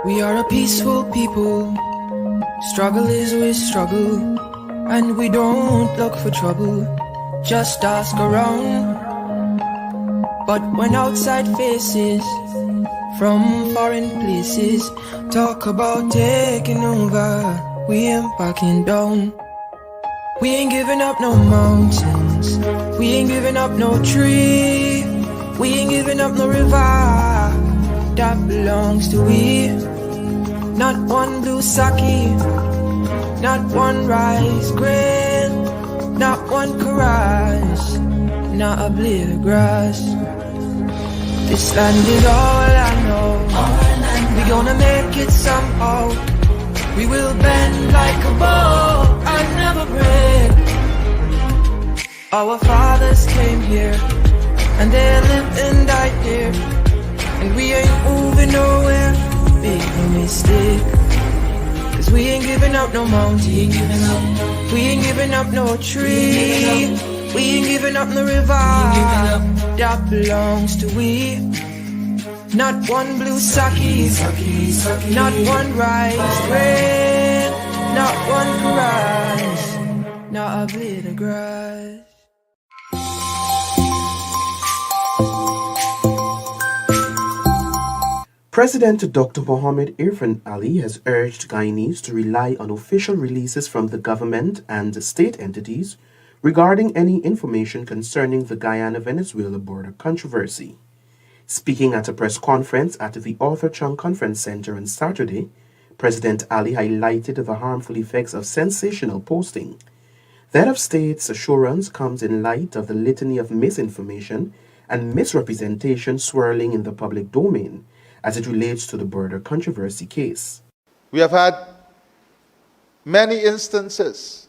We are a peaceful people. Struggle is we struggle, and we don't look for trouble. Just ask around. But when outside faces from foreign places talk about taking over, we ain't backing down. We ain't giving up no mountains, we ain't giving up no tree, we ain't giving up no river that belongs to we. Not one blue sake, not one rice grain, not one caress, not a blade of grass. This land is all I know. We gonna make it somehow. We will bend like a bow and never break. Our fathers came here, and they lived and died here, and we ain't moving nowhere. Make no mistake, 'cause we ain't giving up no mountain, we ain't giving up no tree, we ain't giving up no river that belongs to we. Not one blue sake, not one rice grain, not one caress, not a blade of grass. President Dr. Mohammed Irfan Ali has urged Guyanese to rely on official releases from the government and state entities regarding any information concerning the Guyana-Venezuela border controversy. Speaking at a press conference at the Arthur Chung Conference Center on Saturday, President Ali highlighted the harmful effects of sensational posting. That of state's assurance comes in light of the litany of misinformation and misrepresentation swirling in the public domain as it relates to the border controversy case. We have had many instances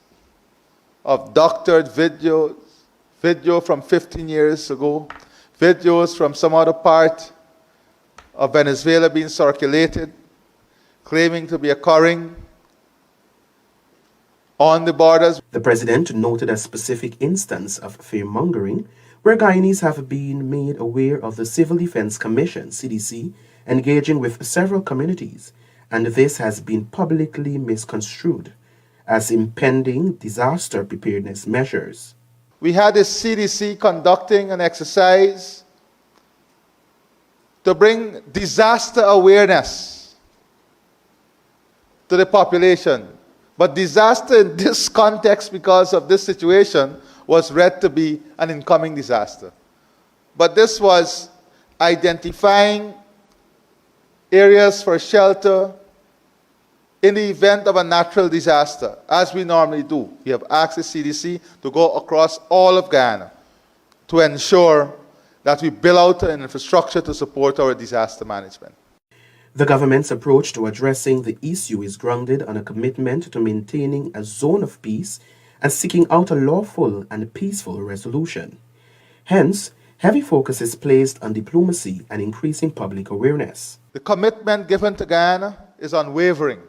of doctored videos, video from 15 years ago, videos from some other part of Venezuela being circulated, claiming to be occurring on the borders. The president noted a specific instance of fear-mongering where Guyanese have been made aware of the Civil Defense Commission, CDC, engaging with several communities, and this has been publicly misconstrued as impending disaster preparedness measures. We had the CDC conducting an exercise to bring disaster awareness to the population. But disaster in this context, because of this situation, was read to be an incoming disaster. But this was identifying areas for shelter in the event of a natural disaster, as we normally do. We have asked the CDC to go across all of Guyana to ensure that we build out an infrastructure to support our disaster management. The government's approach to addressing the issue is grounded on a commitment to maintaining a zone of peace and seeking out a lawful and peaceful resolution. Hence, heavy focus is placed on diplomacy and increasing public awareness. The commitment given to Guyana is unwavering.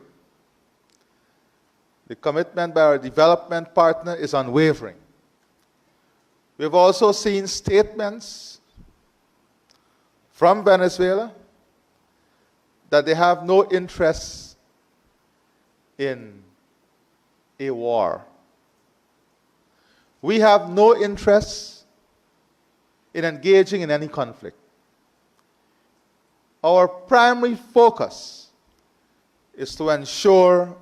The commitment by our development partner is unwavering. We've also seen statements from Venezuela that they have no interest in a war. We have no interest in engaging in any conflict. Our primary focus is to ensure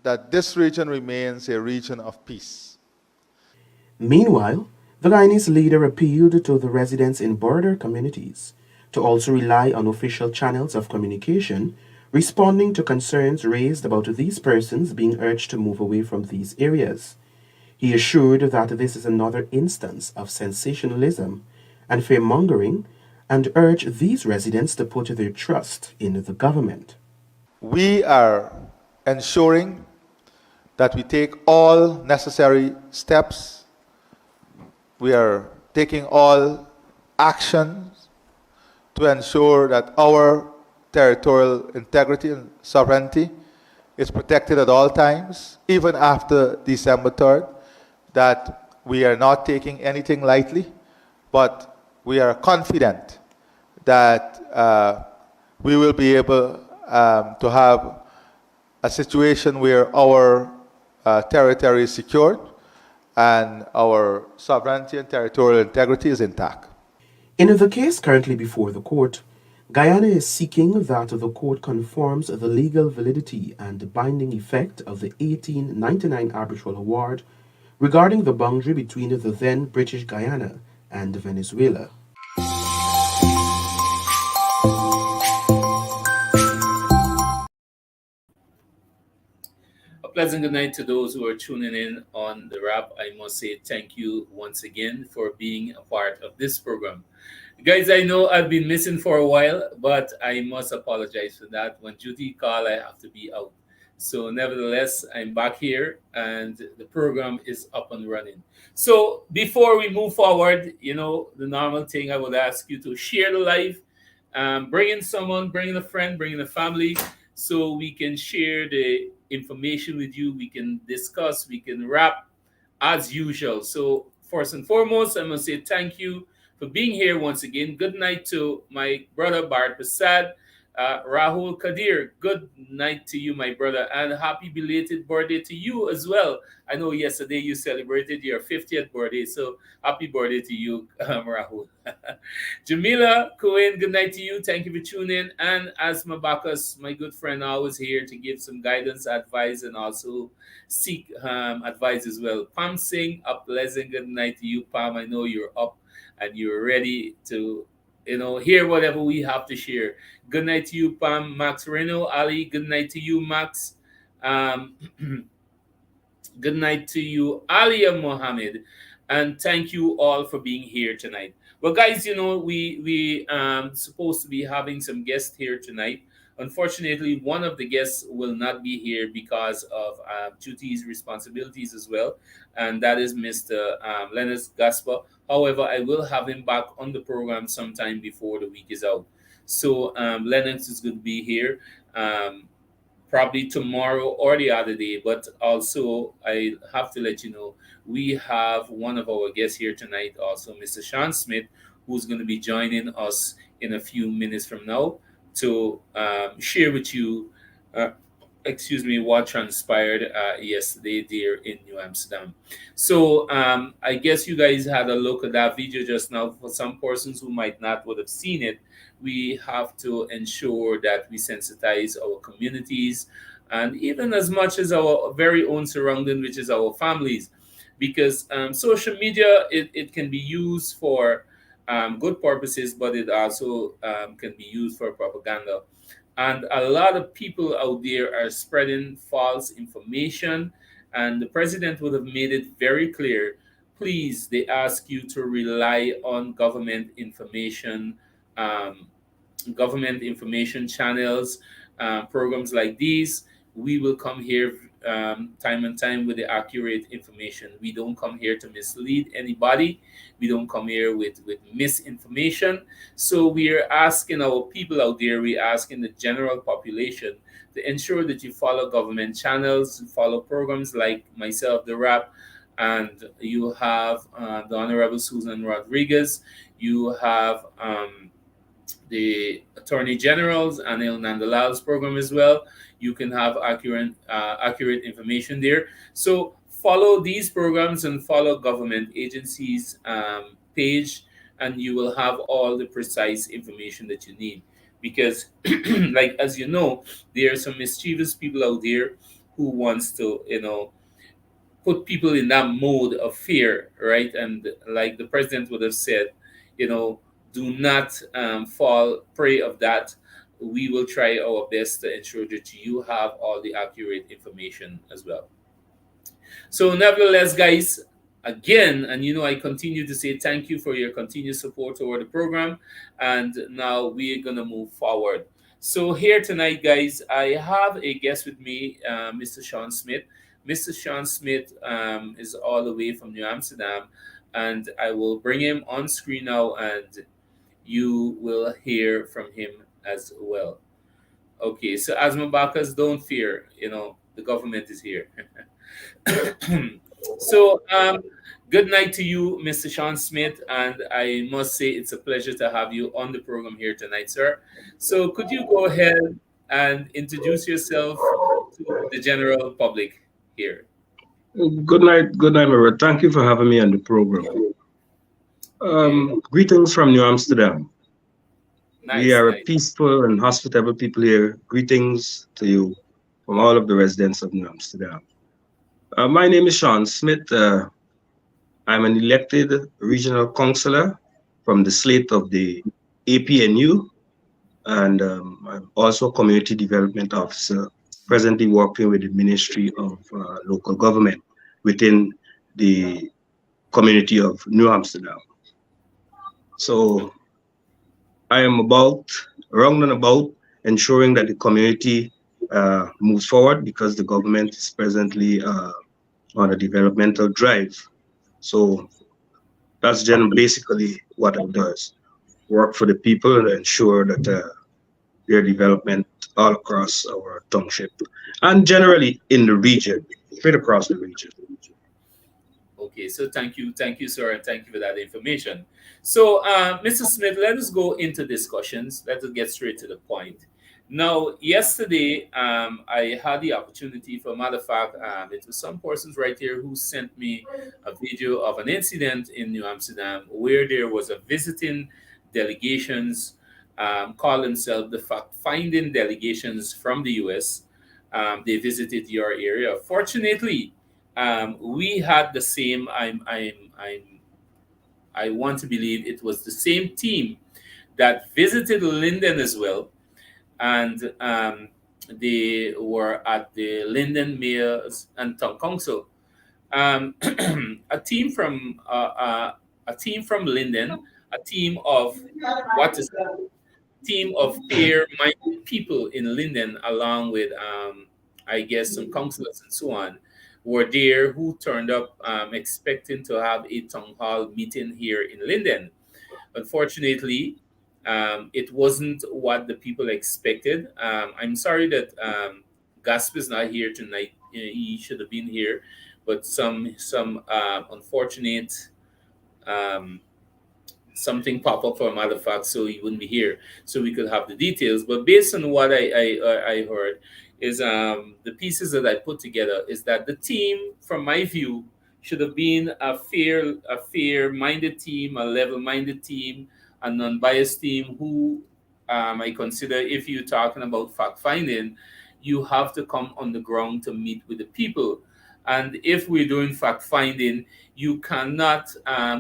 that this region remains a region of peace. Meanwhile, the Guyanese leader appealed to the residents in border communities to also rely on official channels of communication, responding to concerns raised about these persons being urged to move away from these areas. He assured that this is another instance of sensationalism and fear-mongering and urged these residents to put their trust in the government. We are ensuring that we take all necessary steps. We are taking all actions to ensure that our territorial integrity and sovereignty is protected at all times, even after December 3rd, that we are not taking anything lightly, but we are confident that we will be able to have a situation where our territory is secured and our sovereignty and territorial integrity is intact. In the case currently before the court, Guyana is seeking that the court confirms the legal validity and binding effect of the 1899 arbitral award regarding the boundary between the then British Guyana and Venezuela. A pleasant good night to those who are tuning in on the wrap. I must say thank you once again for being a part of this program. Guys, I know I've been missing for a while, but I must apologize for that. When duty call, I have to be out. So, nevertheless, I'm back here and the program is up and running. So, before we move forward, the normal thing I would ask you to share the live, bring in someone, bring in a friend, bring in a family, so we can share the information with you. We can discuss, we can wrap as usual. So, first and foremost, I must say thank you for being here once again. Good night to my brother Bart Prasad, Rahul Kadir. Good night to you, my brother, and happy belated birthday to you as well. I know yesterday you celebrated your 50th birthday, so happy birthday to you, Rahul. Jamila Cohen, good night to you. Thank you for tuning in. And Asma Bakas, my good friend, always here to give some guidance, advice, and also seek advice as well. Pam Singh, a pleasant good night to you, Pam. I know you're up and you're ready to, hear whatever we have to share. Good night to you, Pam. Max Reno, Ali, good night to you, Max. Um, Good night to you, Alia Mohammed, and thank you all for being here tonight. Well, guys, we supposed to be having some guests here tonight. Unfortunately, one of the guests will not be here because of duties, responsibilities as well, and that is Mr. Lennox Gasper. However, I will have him back on the program sometime before the week is out. So Lennox is going to be here. Probably tomorrow or the other day. But also, I have to let you know we have one of our guests here tonight, also Mr. Sean Smith, who's going to be joining us in a few minutes from now to share with you. Excuse me, what transpired yesterday there in New Amsterdam. So I guess you guys had a look at that video just now. For some persons who might not would have seen it, we have to ensure that we sensitize our communities and even as much as our very own surrounding, which is our families, because social media it can be used for good purposes, but it also can be used for propaganda. And a lot of people out there are spreading false information. And the president would have made it very clear. Please, they ask you to rely on um, government information channels, programs like these. We will come here time and time with the accurate information. We don't come here to mislead anybody. We don't come here with misinformation. So we are asking our people out there, we're asking the general population to ensure that you follow government channels, follow programs like myself, The Rap, and you have the Honorable Susan Rodriguez. You have the Attorney General's Anil Nandalal's program as well. You can have accurate information there. So follow these programs and follow government agencies' page, and you will have all the precise information that you need. Because, like as you know, there are some mischievous people out there who wants to, put people in that mode of fear, right? And like the president would have said, you know, do not fall prey of that. We will try our best to ensure that you have all the accurate information as well. So, nevertheless, guys, again, and I continue to say thank you for your continued support over the program. And now we're going to move forward. So, here tonight, guys, I have a guest with me, Mr. Sean Smith. Mr. Sean Smith is all the way from New Amsterdam, and I will bring him on screen now, and you will hear from him as well. Okay, so Asma Bakas, don't fear. The government is here. So, Good night to you, Mr. Sean Smith, and I must say it's a pleasure to have you on the program here tonight, sir. So, could you go ahead and introduce yourself to the general public here? Good night, Mara. Thank you for having me on the program. Okay, Greetings from New Amsterdam. We nice, are a nice. peaceful and hospitable people here. Greetings to you from all of the residents of New Amsterdam. My name is Sean Smith. I'm an elected regional councillor from the slate of the APNU, and I'm also a community development officer, presently working with the Ministry of Local Government within the community of New Amsterdam. So I am about, around and about, ensuring that the community moves forward because the government is presently on a developmental drive. So that's basically what it does. Work for the people and ensure that their development all across our township and generally in the region, straight across the region. Okay, so thank you, sir, and thank you for that information. So, Mr. Smith, let us go into discussions. Let us get straight to the point. Now, yesterday, I had the opportunity, for a matter of fact, it was some persons right here who sent me a video of an incident in New Amsterdam where there was a visiting delegations, call themselves the fact-finding delegations from the U.S. They visited your area. Fortunately, we had the same. I want to believe it was the same team that visited Linden as well, and they were at the Linden Mayors and Town Council. Um, a team from a team from Linden, a team of what is team of fair-minded people in Linden, along with, I guess, some councillors and so on, were there who turned up expecting to have a town hall meeting here in Linden. Unfortunately, it wasn't what the people expected. I'm sorry that Gasp is not here tonight. He should have been here, but some unfortunate um, something pop up for a matter of fact, so he wouldn't be here, so we could have the details. But based on what I heard, is the pieces that I put together is that the team, from my view, should have been a fair-minded team, a level-minded team, a non-biased team who I consider, if you're talking about fact finding, you have to come on the ground to meet with the people. And if we're doing fact finding, you cannot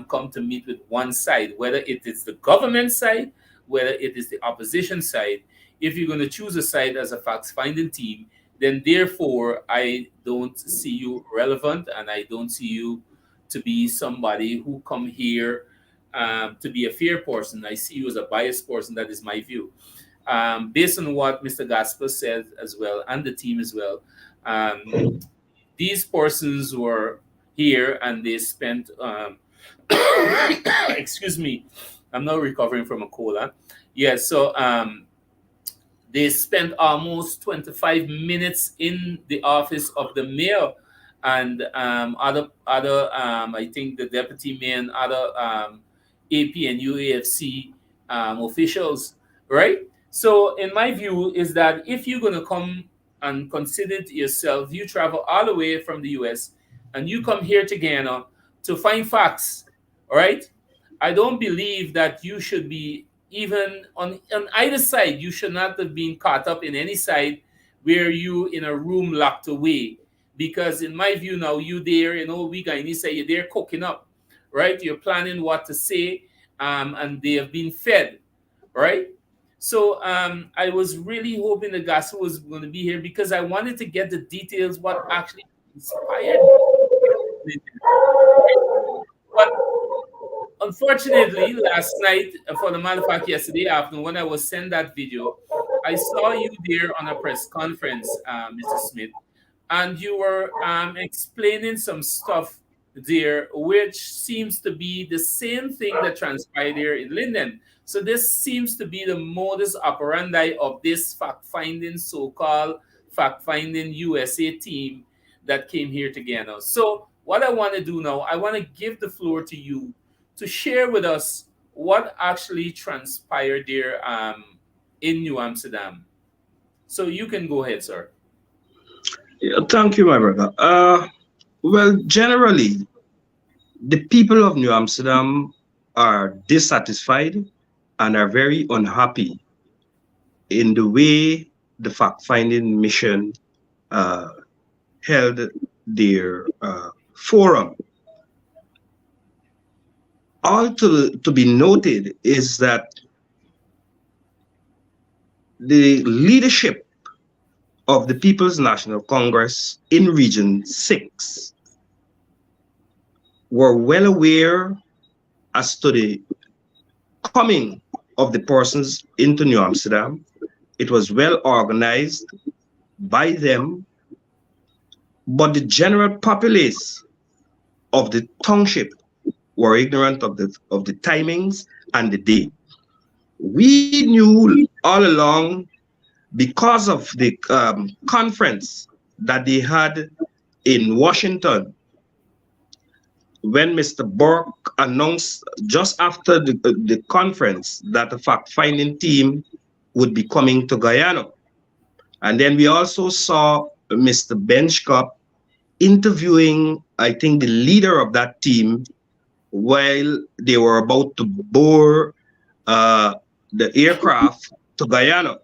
come to meet with one side, whether it is the government side, whether it is the opposition side. If you're going to choose a side as a fact finding team, then therefore I don't see you relevant, and I don't see you to be somebody who come here to be a fair person. I see you as a biased person. That is my view. Based on what Mr. Gasper said as well, and the team as well, um, these persons were here and they spent excuse me, I'm now recovering from a cold. Huh? Yeah, so they spent almost 25 minutes in the office of the mayor and other I think the deputy mayor and other AP and UAFC officials, right? So in my view is that if you're going to come and consider it yourself, you travel all the way from the US and you come here to Ghana to find facts, all right? I don't believe that you should be even on either side. You should not have been caught up in any side where you in a room locked away. Because in my view now, you there, we Guyanese say you're there cooking up, right? You're planning what to say, and they have been fed, right? So I was really hoping the gospel was going to be here because I wanted to get the details, what actually inspired me. But unfortunately, last night, for the matter of fact, yesterday afternoon, when I was sent that video, I saw you there on a press conference, Mr. Smith, and you were explaining some stuff there, which seems to be the same thing that transpired here in Linden. So this seems to be the modus operandi of this fact-finding, so-called fact-finding USA team that came here to Ghana. So what I want to do now, I want to give the floor to you to share with us what actually transpired there in New Amsterdam. So you can go ahead, sir. Yeah, thank you, my brother. Well, generally, the people of New Amsterdam are dissatisfied and are very unhappy in the way the fact-finding mission uh, held their forum. All to be noted is that the leadership of the People's National Congress in Region 6 were well aware as to the coming of the persons into New Amsterdam. It was well organized by them, but the general populace of the township were ignorant of the timings and the day. We knew all along because of the conference that they had in Washington when Mr. Burke announced just after the conference that the fact-finding team would be coming to Guyana. And then we also saw Mr. Benchcup interviewing, I think, the leader of that team while they were about to board the aircraft to Guyana.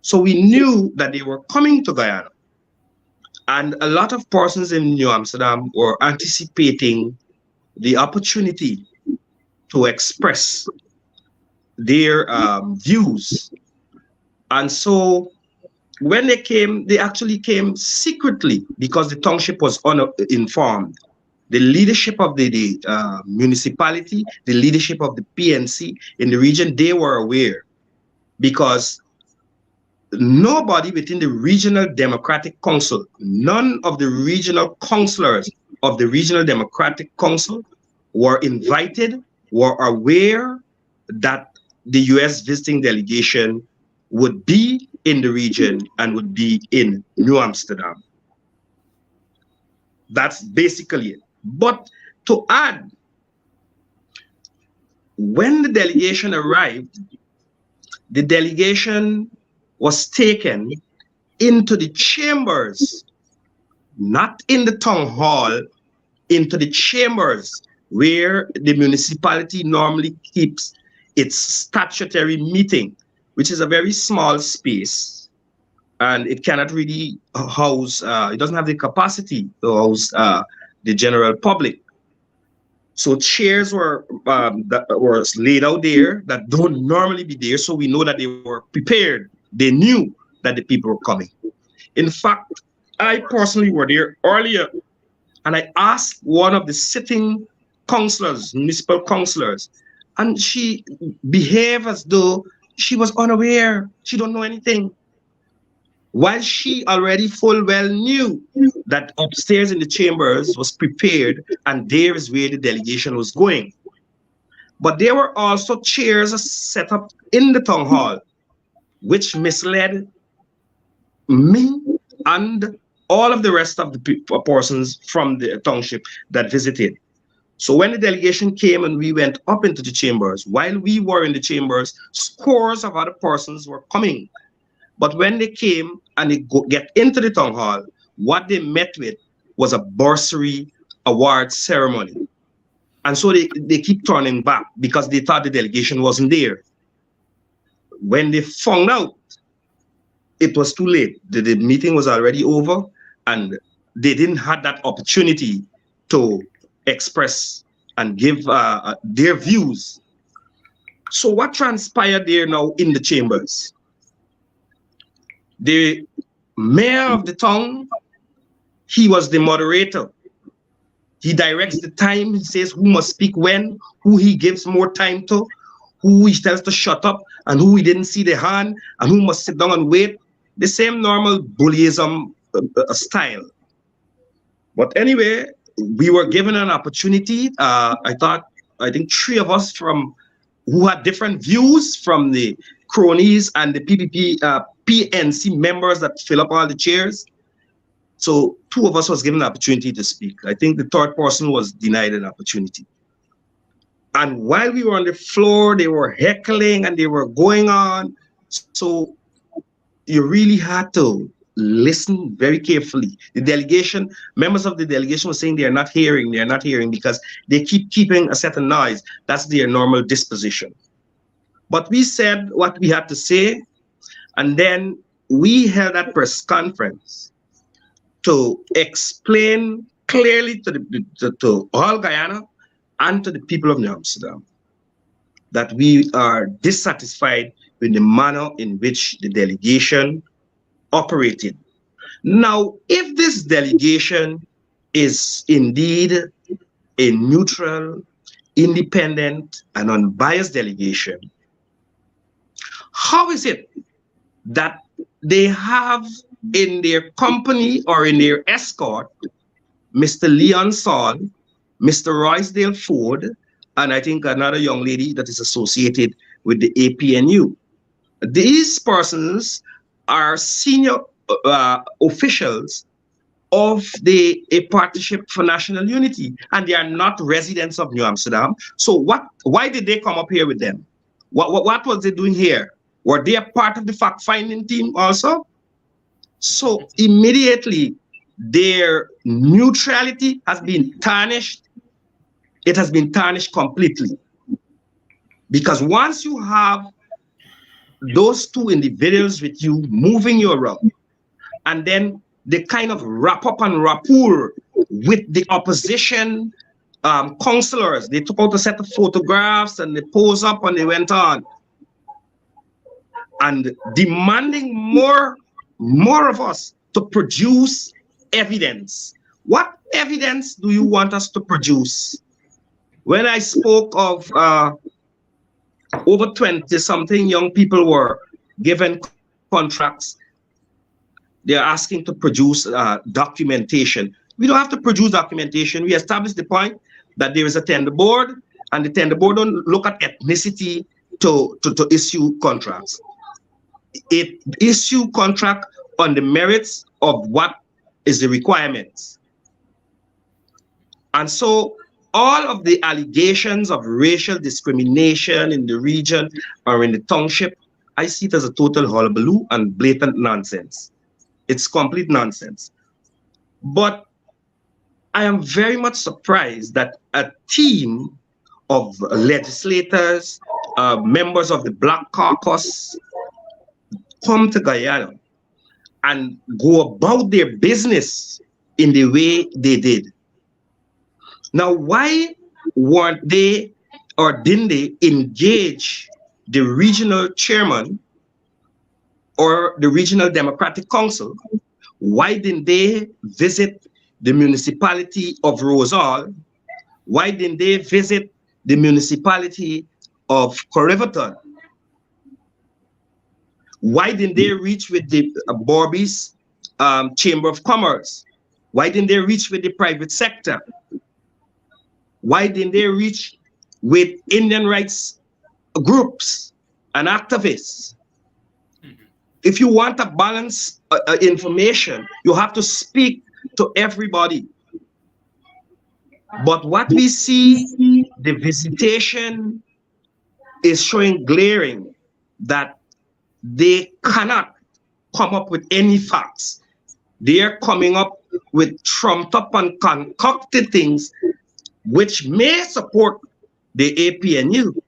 So we knew that they were coming to Guyana. And a lot of persons in New Amsterdam were anticipating the opportunity to express their views. And so when they came, they actually came secretly because the township was uninformed. The leadership of the municipality, the leadership of the PNC in the region, they were aware because nobody within the Regional Democratic Council, none of the regional councillors of the Regional Democratic Council were invited, were aware that the US visiting delegation would be in the region and would be in New Amsterdam. That's basically it. But to add, when the delegation arrived, the delegation was taken into the chambers, not in the town hall, into the chambers where the municipality normally keeps its statutory meeting, which is a very small space, and it cannot really house, it doesn't have the capacity to house the general public. So chairs were that were laid out there that don't normally be there, so we know that they were prepared. They knew that the people were coming. In fact, I personally were there earlier, and I asked one of the sitting councillors, municipal councillors, and she behaved as though she was unaware. She don't know anything. While she already full well knew that upstairs in the chambers was prepared, and there is where the delegation was going. But there were also chairs set up in the town hall, which misled me and all of the rest of the persons from the township that visited. So when the delegation came and we went up into the chambers, while we were in the chambers, scores of other persons were coming. But when they came and they get into the town hall, what they met with was a bursary award ceremony. And so they keep turning back because they thought the delegation wasn't there. When they found out, it was too late. The meeting was already over, and they didn't have that opportunity to express and give their views. So what transpired there now in the chambers? The mayor of the town, he was the moderator. He directs the time. He says who must speak when, who he gives more time to, who he tells to shut up, and who he didn't see the hand, and who must sit down and wait. The same normal bullyism style. But anyway, we were given an opportunity. I think three of us from who had different views from the cronies and the PNC members that fill up all the chairs So two of us was given an opportunity to speak. I think the third person was denied an opportunity. And while we were on the floor, they were heckling and they were going on. So you really had to listen very carefully. The delegation, members of the delegation were saying they're not hearing because they keeping a certain noise. That's their normal disposition. But we said what we had to say, and then we held that press conference to explain clearly to all Guyana and to the people of New Amsterdam that we are dissatisfied with the manner in which the delegation operated. Now, if this delegation is indeed a neutral, independent, and unbiased delegation, how is it that they have in their company or in their escort Mr. Leon Saul, Mr. Roysdale Ford, and I think another young lady that is associated with the APNU? These persons are senior officials of a partnership for national unity, and they are not residents of New Amsterdam. So why did they come up here with them? What was they doing here? Were they a part of the fact-finding team also? So immediately their neutrality has been tarnished. It has been tarnished completely. Because once you have those two individuals with you moving you around, and then the kind of wrap up and rapport with the opposition councillors, they took out a set of photographs and they posed up and they went on and demanding more of us to produce evidence. What evidence do you want us to produce? When I spoke of over 20-something young people were given contracts, they're asking to produce documentation. We don't have to produce documentation. We established the point that there is a tender board, and the tender board don't look at ethnicity to issue contracts. It issue contract on the merits of what is the requirements. And so all of the allegations of racial discrimination in the region or in the township, I see it as a total hullabaloo and blatant nonsense. It's complete nonsense. But I am very much surprised that a team of legislators, members of the Black Caucus, come to Guyana and go about their business in the way they did. Now, why weren't they or didn't they engage the regional chairman or the regional Democratic Council? Why didn't they visit the municipality of Rosal? Why didn't they visit the municipality of Corriverton? Why didn't they reach with the Borbies Chamber of Commerce? Why didn't they reach with the private sector? Why didn't they reach with Indian rights groups and activists? If you want a balanced information, you have to speak to everybody. But what we see, the visitation is showing glaring that they cannot come up with any facts. They are coming up with trumped up and concocted things which may support the APNU.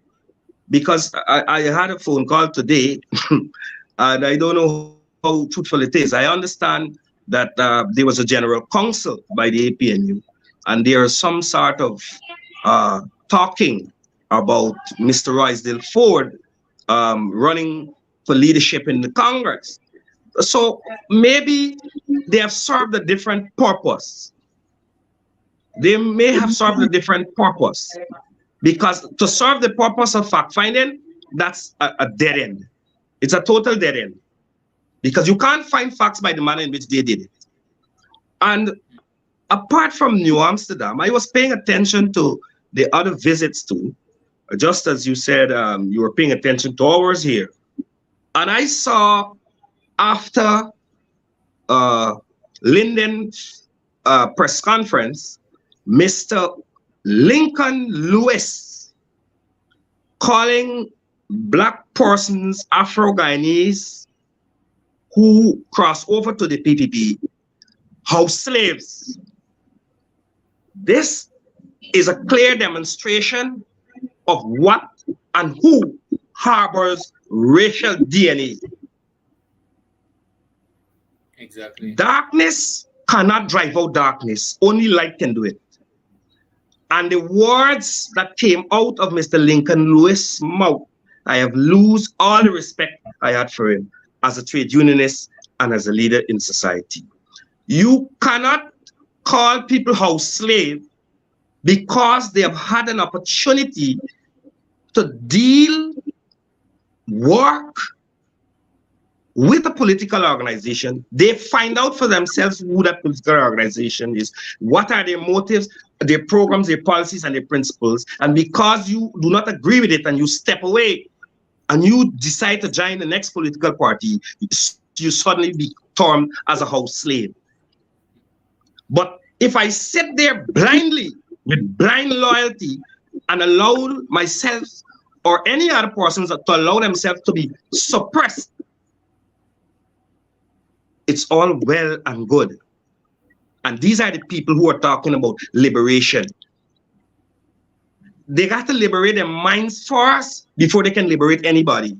Because I had a phone call today, and I don't know how truthful it is. I understand that there was a general council by the APNU, and there is some sort of talking about Mr. Roysdale Ford running for leadership in the Congress. So maybe they have served a different purpose. They may have served a different purpose, because to serve the purpose of fact-finding, that's a dead end. It's a total dead end, because you can't find facts by the manner in which they did it. And apart from New Amsterdam, I was paying attention to the other visits too, just as you said, you were paying attention to ours here. And I saw after Linden press conference, Mr. Lincoln Lewis calling black persons, Afro-Guyanese, who cross over to the PPP, house slaves. This is a clear demonstration of what and who harbors racial DNA. Exactly. Darkness cannot drive out darkness, only light can do it. And the words that came out of Mr. Lincoln Lewis' mouth, I have lost all the respect I had for him as a trade unionist and as a leader in society. You cannot call people house slave because they have had an opportunity to deal, work with a political organization. They find out for themselves who that political organization is, what are their motives, their programs, their policies, and their principles. And because you do not agree with it and you step away and you decide to join the next political party, you suddenly be termed as a house slave. But if I sit there blindly with blind loyalty and allow myself or any other persons to allow themselves to be suppressed, it's all well and good. And these are the people who are talking about liberation. They got to liberate their minds first before they can liberate anybody.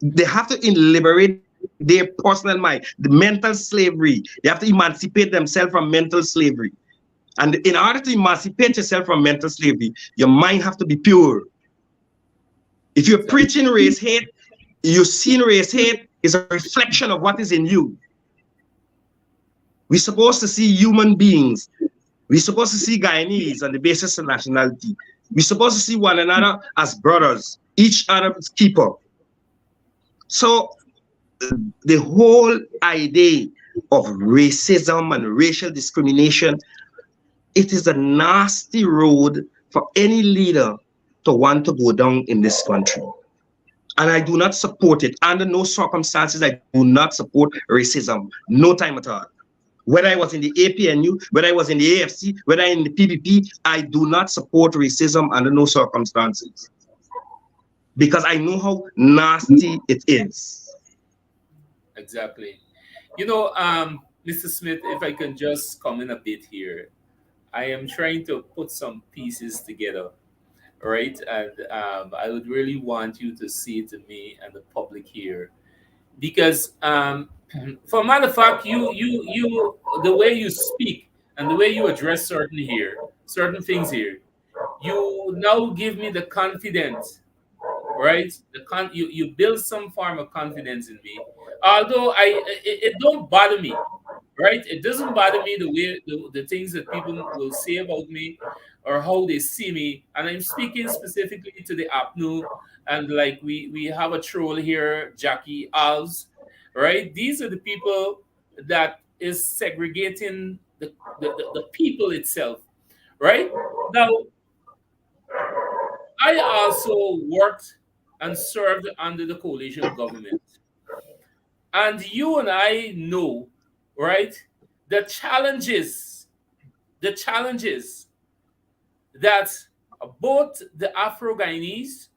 They have to liberate their personal mind, the mental slavery. They have to emancipate themselves from mental slavery. And in order to emancipate yourself from mental slavery, your mind have to be pure. If you're preaching race hate, you're seeing race hate is a reflection of what is in you. We're supposed to see human beings. We're supposed to see Guyanese on the basis of nationality. We're supposed to see one another as brothers, each other's keeper. So the whole idea of racism and racial discrimination, it is a nasty road for any leader to want to go down in this country. And I do not support it. Under no circumstances, I do not support racism. No time at all. Whether I was in the APNU, whether I was in the AFC, whether in the PPP, I do not support racism under no circumstances. Because I know how nasty it is. Exactly. Mr. Smith, if I can just comment a bit here, I am trying to put some pieces together, right? And I would really want you to see it to me and the public here, because for a matter of fact, the way you speak and the way you address certain things here, you now give me the confidence, right? You build some form of confidence in me. Although it don't bother me, right? It doesn't bother me the way the things that people will say about me or how they see me. And I'm speaking specifically to the APNU, and like we have a troll here, Jackie Alves, right? These are the people that is segregating the people itself, right? Now, I also worked and served under the coalition government. And you and I know, right, the challenges that both the Afro-Guyanese,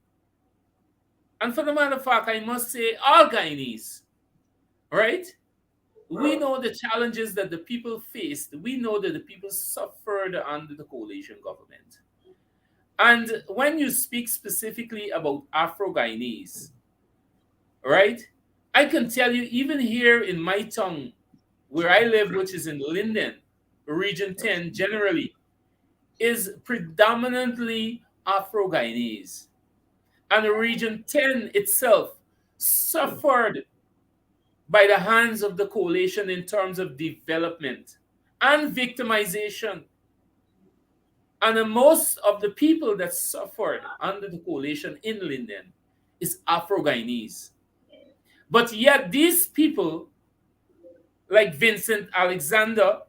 and for the matter of fact, I must say all Guyanese, right? We know the challenges that the people faced. We know that the people suffered under the coalition government. And when you speak specifically about Afro-Guyanese, right, I can tell you, even here in my tongue, where I live, which is in Linden, Region 10 generally, is predominantly Afro-Guyanese. And the Region 10 itself suffered by the hands of the coalition in terms of development and victimization. And the most of the people that suffered under the coalition in Linden is Afro-Guyanese. But yet these people, like Vincent Alexander,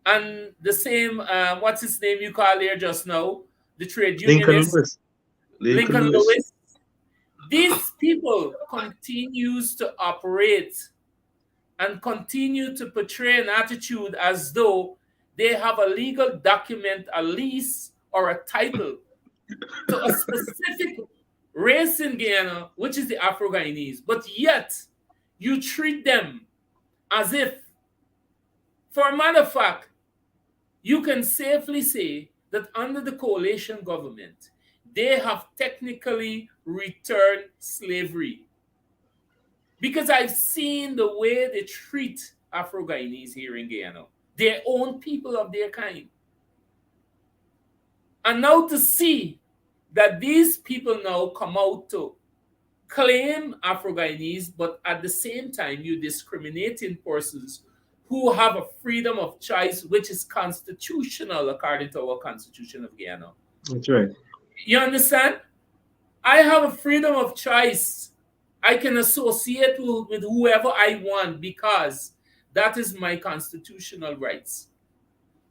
and the same, what's his name you called here just now, the trade unionist, Lincoln Lewis. These people continues to operate and continue to portray an attitude as though they have a legal document, a lease, or a title to a specific race in Guyana, which is the Afro-Guyanese, but yet you treat them as if, for a matter of fact, you can safely say that under the coalition government, they have technically returned slavery. Because I've seen the way they treat Afro-Guyanese here in Guyana, their own people of their kind. And now to see that these people now come out to claim Afro-Guyanese, but at the same time you discriminating persons who have a freedom of choice, which is constitutional according to our Constitution of Guyana. That's right. You understand? I have a freedom of choice. I can associate with whoever I want because that is my constitutional rights.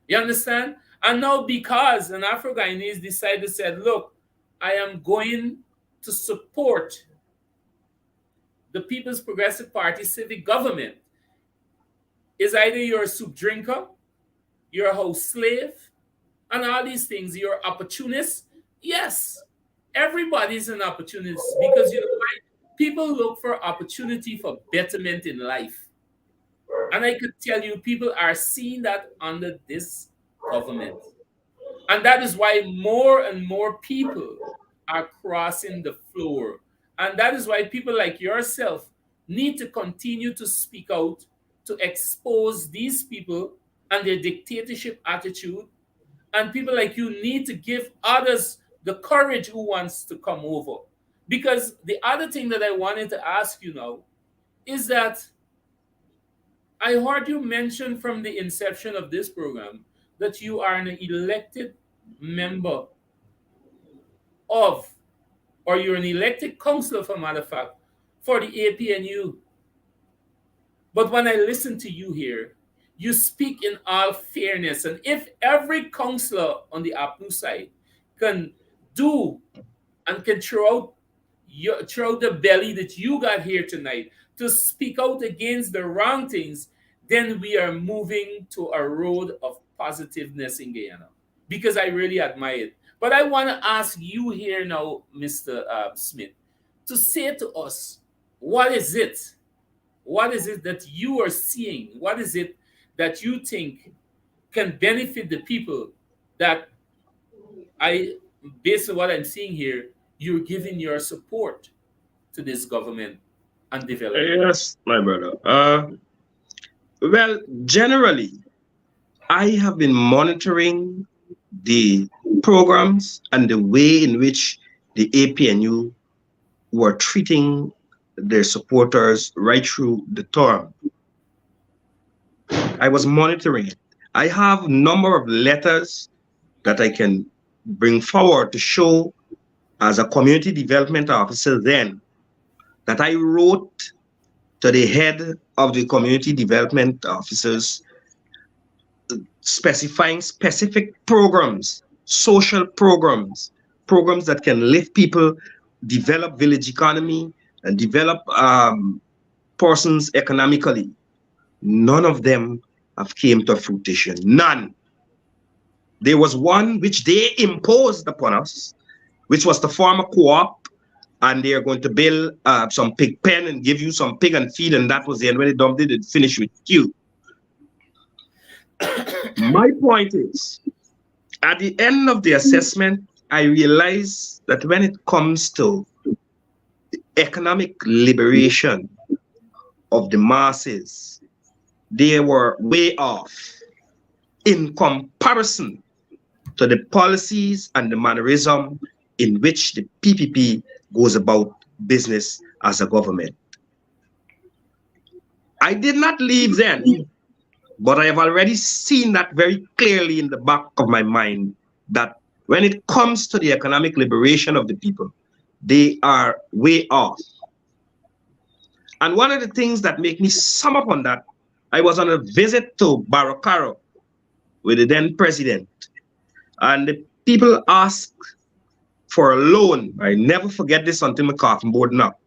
You understand? And now because an Afro-Guyanese decided, said, look, I am going to support the People's Progressive Party civic government. Is either you're a soup drinker, you're a house slave, and all these things, you're opportunist. Yes, everybody's an opportunist because you know why? People look for opportunity for betterment in life. And I could tell you, people are seeing that under this government. And that is why more and more people are crossing the floor. And that is why people like yourself need to continue to speak out to expose these people and their dictatorship attitude. And people like you need to give others the courage who wants to come over. Because the other thing that I wanted to ask you now is that I heard you mention from the inception of this program that you are an elected member of, or you're an elected councillor, for a matter of fact, for the APNU. But when I listen to you here, you speak in all fairness. And if every councillor on the APNU side can do and can throw out the belly that you got here tonight to speak out against the wrong things, then we are moving to a road of positiveness in Guyana. Because I really admire it. But I want to ask you here now, Mr. Smith, to say to us, what is it? What is it that you are seeing? What is it that you think can benefit the people that based on what I'm seeing here, you're giving your support to this government and development? Yes, my brother. Well, generally, I have been monitoring the programs and the way in which the APNU were treating their supporters right through the term. I was monitoring it. I have a number of letters that I can bring forward to show as a community development officer then that I wrote to the head of the community development officers specifying specific programs, social programs, programs that can lift people, develop village economy, and develop persons economically. None of them have came to fruition. None. There was one which they imposed upon us, which was to form a co-op, and they are going to build some pig pen and give you some pig and feed, and that was the end. When they dumped it, it finished with you. My point is, at the end of the assessment, I realized that when it comes to economic liberation of the masses, they were way off in comparison to the policies and the mannerism in which the PPP goes about business as a government. I did not leave then, but I have already seen that very clearly in the back of my mind, that when it comes to the economic liberation of the people, they are way off. And one of the things that make me sum up on that, I was on a visit to Barocaro with the then president, and the people asked for a loan. I never forget this until my coffin board knocked.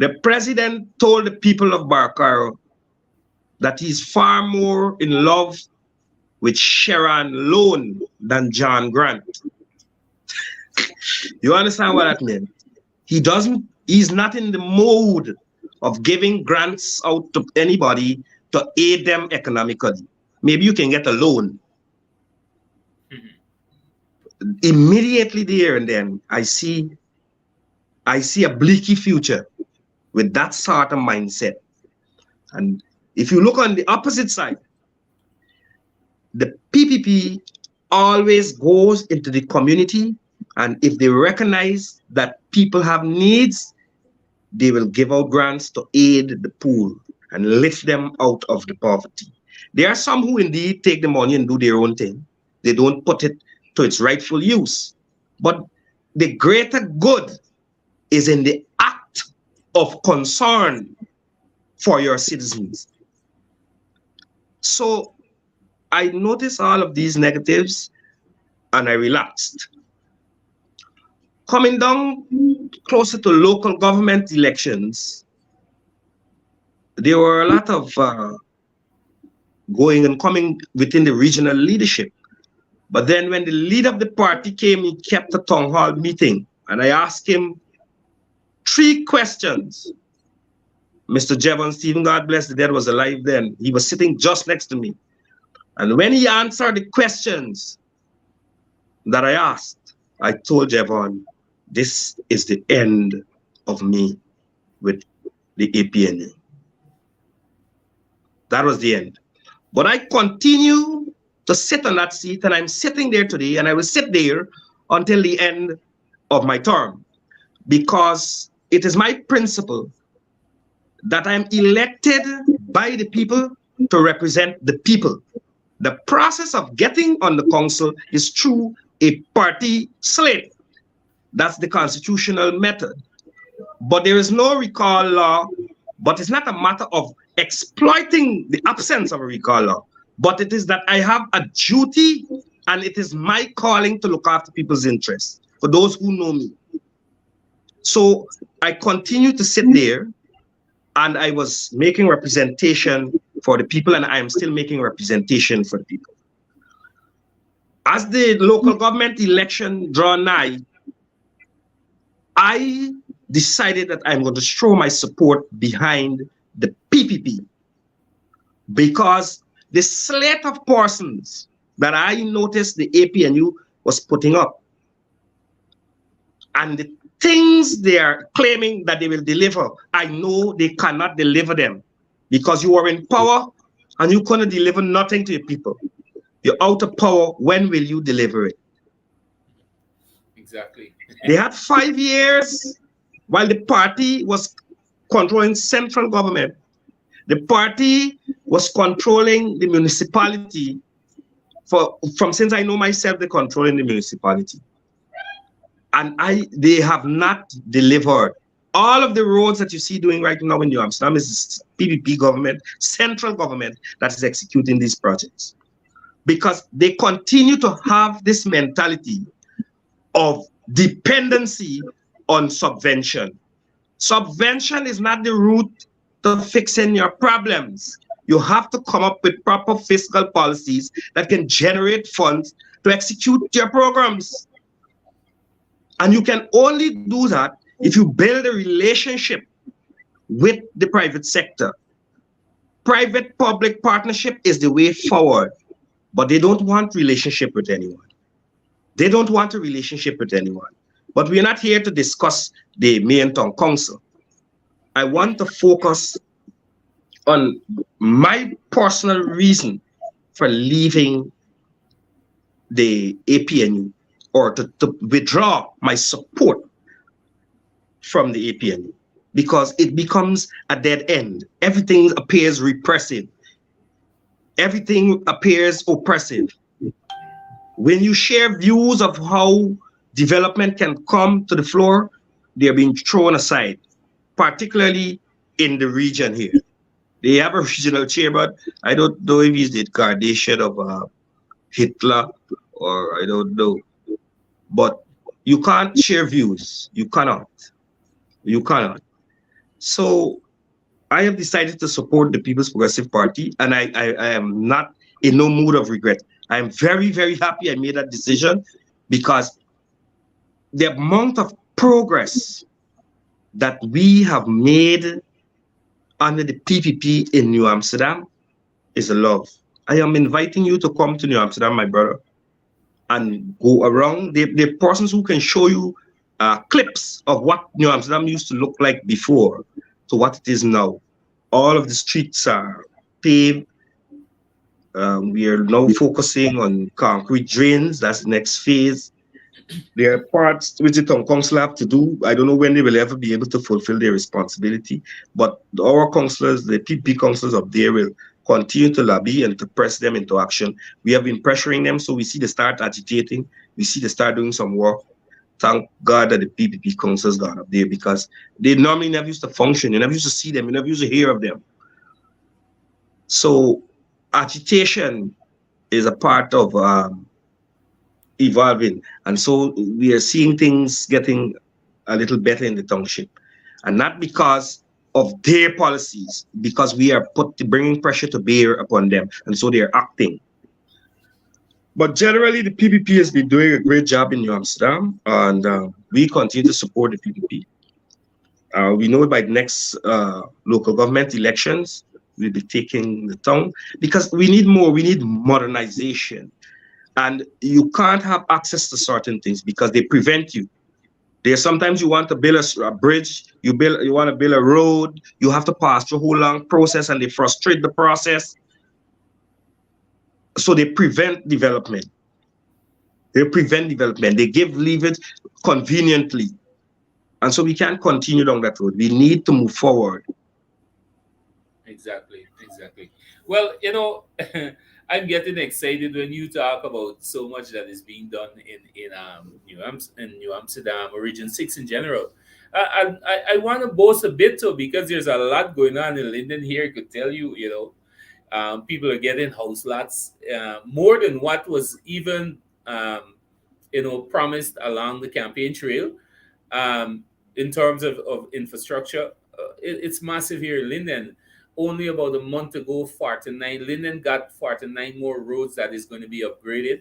The president told the people of Barcaro that he's far more in love with Sharon Lone than John Grant. You understand what that meant? He's not in the mode of giving grants out to anybody to aid them economically. Maybe you can get a loan. Immediately there and then, I see a bleaky future with that sort of mindset. And if you look on the opposite side, the PPP always goes into the community, and if they recognize that people have needs, they will give out grants to aid the poor and lift them out of the poverty. There are some who indeed take the money and do their own thing. They don't put it to its rightful use. But the greater good is in the act of concern for your citizens. So I noticed all of these negatives and I relaxed. Coming down closer to local government elections, there were a lot of going and coming within the regional leadership. But then when the leader of the party came, he kept a town hall meeting, and I asked him 3 questions. Mr. Jevon Stephen, God bless the dead, was alive then. He was sitting just next to me. And when he answered the questions that I asked, I told Jevon, this is the end of me with the APNA. That was the end. But I continue to sit on that seat, and I'm sitting there today, and I will sit there until the end of my term, because it is my principle that I'm elected by the people to represent the people. The process of getting on the council is through a party slate. That's the constitutional method. But there is no recall law, but it's not a matter of exploiting the absence of a recall law, but it is that I have a duty, and it is my calling to look after people's interests, for those who know me. So I continue to sit there, and I was making representation for the people, and I am still making representation for the people. As the local government election draw nigh, I decided that I'm going to show my support behind the PPP, because the slate of persons that I noticed the APNU was putting up, and the things they are claiming that they will deliver, I know they cannot deliver them, because you are in power and you cannot deliver nothing to your people. You're out of power. When will you deliver it? Exactly. They had 5 years while the party was controlling central government. The party was controlling the municipality. From since I know myself, they're controlling the municipality. And they have not delivered. All of the roads that you see doing right now in New Amsterdam is PPP government, central government, that is executing these projects. Because they continue to have this mentality of dependency on subvention. Subvention is not the route to fixing your problems. You have to come up with proper fiscal policies that can generate funds to execute your programs. And you can only do that if you build a relationship with the private sector. Private-public partnership is the way forward, but they don't want relationship with anyone. They don't want a relationship with anyone. But we're not here to discuss the main town council. I want to focus on my personal reason for leaving the APNU, or to withdraw my support from the APNU, because it becomes a dead end. Everything appears repressive. Everything appears oppressive. When you share views of how development can come to the floor, they're being thrown aside, particularly in the region here. They have a regional chair, but I don't know if he's the incarnation of Hitler, or I don't know. But you can't share views. You cannot. You cannot. So I have decided to support the People's Progressive Party, and I am not in no mood of regret. I am very, very happy I made that decision because the amount of progress that we have made under the PPP in New Amsterdam is a love. I am inviting you to come to New Amsterdam, my brother, and go around. The persons who can show you clips of what New Amsterdam used to look like before to what it is now. All of the streets are paved. We are now focusing on concrete drains. That's the next phase. There are parts which the town council have to do. I don't know when they will ever be able to fulfill their responsibility, but our councillors, the PP councillors up there, will continue to lobby and to press them into action. We have been pressuring them, so we see they start agitating. We see they start doing some work. Thank God that the PPP councillors got up there because they normally never used to function. You never used to see them. You never used to hear of them. So agitation is a part of evolving, and so we are seeing things getting a little better in the township, and not because of their policies, because we are bringing pressure to bear upon them, and so they're acting. But generally, the PPP has been doing a great job in New Amsterdam, and we continue to support the PPP. We know by the next local government elections, we'll be taking the town because we need more. We need modernization. And you can't have access to certain things because they prevent you. There's sometimes you want to build a bridge, you want to build a road, you have to pass through a whole long process, and they frustrate the process. So they prevent development. They prevent development. They give leverage conveniently. And so we can't continue down that road. We need to move forward. Exactly. Well, I'm getting excited when you talk about so much that is being done in New Amsterdam or Region 6 in general. I want to boast a bit too because there's a lot going on in Linden here. I could tell you, people are getting house lots more than what was even promised along the campaign trail in terms of infrastructure. It's massive here in Linden. Only about a month ago, 49 Linden got 49 more roads that is going to be upgraded.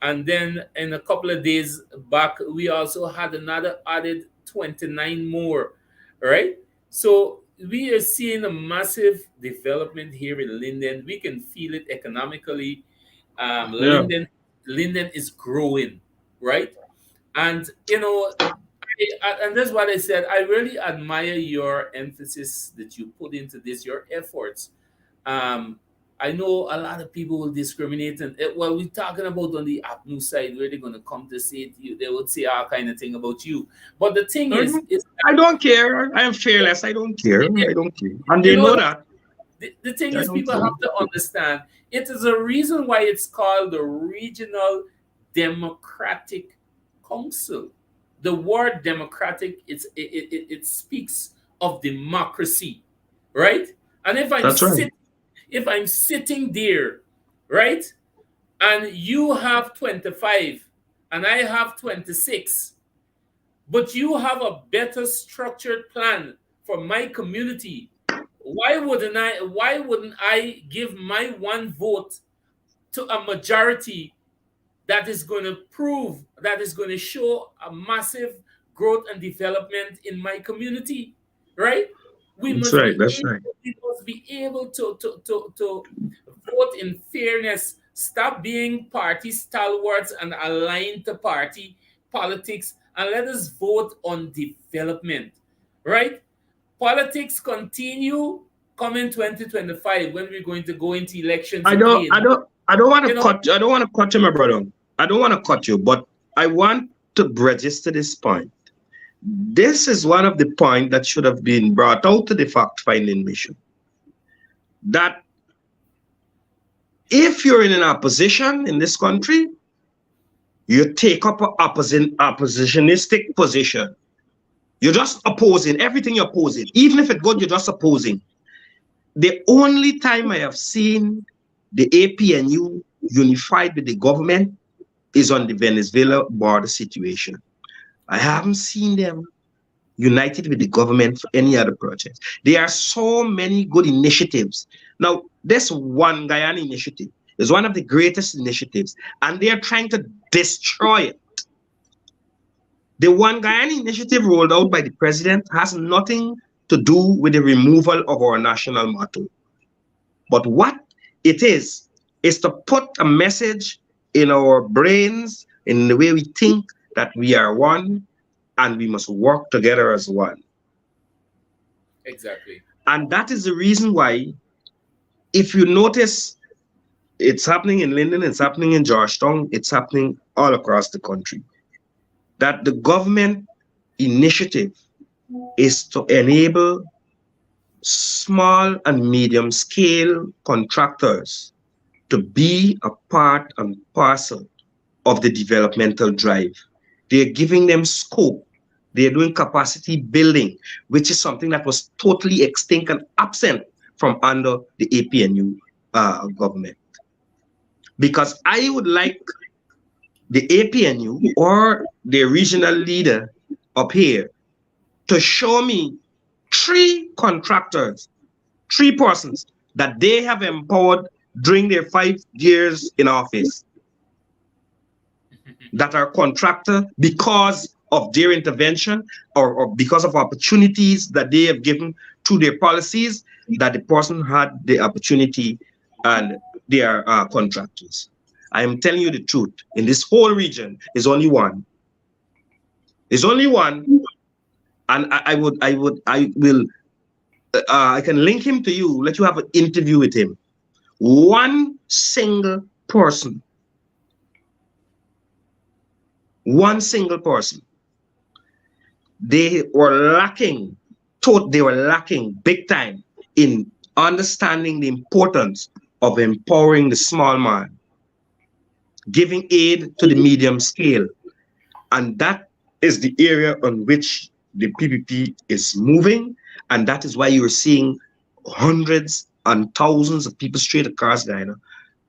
And then in a couple of days back, we also had another added 29 more, right? So we are seeing a massive development here in Linden. We can feel it economically. Linden is growing, right? And and that's what I said. I really admire your emphasis that you put into this, your efforts. I know a lot of people will discriminate, and well, we're talking about on the APNU side where they're going to come to say it to you. They would say all kind of thing about you. But the thing is, I don't care. I am fearless. I don't care. I don't care, and they know that. The thing is, people have to understand it is a reason why it's called the Regional Democratic Council. The word democratic, it speaks of democracy, right? And if I'm sitting there, right, and you have 25 and I have 26, but you have a better structured plan for my community, why wouldn't I give my one vote to a majority that is going to show a massive growth and development in my community, right? We must be able to vote in fairness, stop being party stalwarts and aligned to party politics, and let us vote on development, right? Politics continue coming 2025 when we're going to go into elections again. I don't want to cut you. I don't want to cut you, my brother. I don't want to cut you, but I want to register this point. This is one of the points that should have been brought out to the fact-finding mission. That if you're in an opposition in this country, you take up an oppositionistic position. You're just opposing everything you're opposing. Even if it's good, you're just opposing. The only time I have seen the APNU unified with the government is on the Venezuela border situation. I haven't seen them united with the government for any other project. There are so many good initiatives. Now, this One Guyana initiative is one of the greatest initiatives, and they are trying to destroy it. The One Guyana initiative rolled out by the president has nothing to do with the removal of our national motto. But what it is to put a message in our brains, in the way we think, that we are one and we must work together as one. Exactly. And that is the reason why, if you notice, it's happening in Linden, it's happening in Georgetown, it's happening all across the country, that the government initiative is to enable small and medium scale contractors to be a part and parcel of the developmental drive. They're giving them scope. They're doing capacity building, which is something that was totally extinct and absent from under the APNU government. Because I would like the APNU or the regional leader up here to show me 3 contractors, 3 persons that they have empowered during their 5 years in office that are contractor because of their intervention, or because of opportunities that they have given through their policies, that the person had the opportunity and they are contractors. I am telling you the truth. In this whole region, is only one. There's only one, and I can link him to you. Let you have an interview with him. One single person. One single person. They were lacking big time in understanding the importance of empowering the small man, giving aid to the medium scale. And that is the area on which the PPP is moving. And that is why you're seeing hundreds and thousands of people straight across Guyana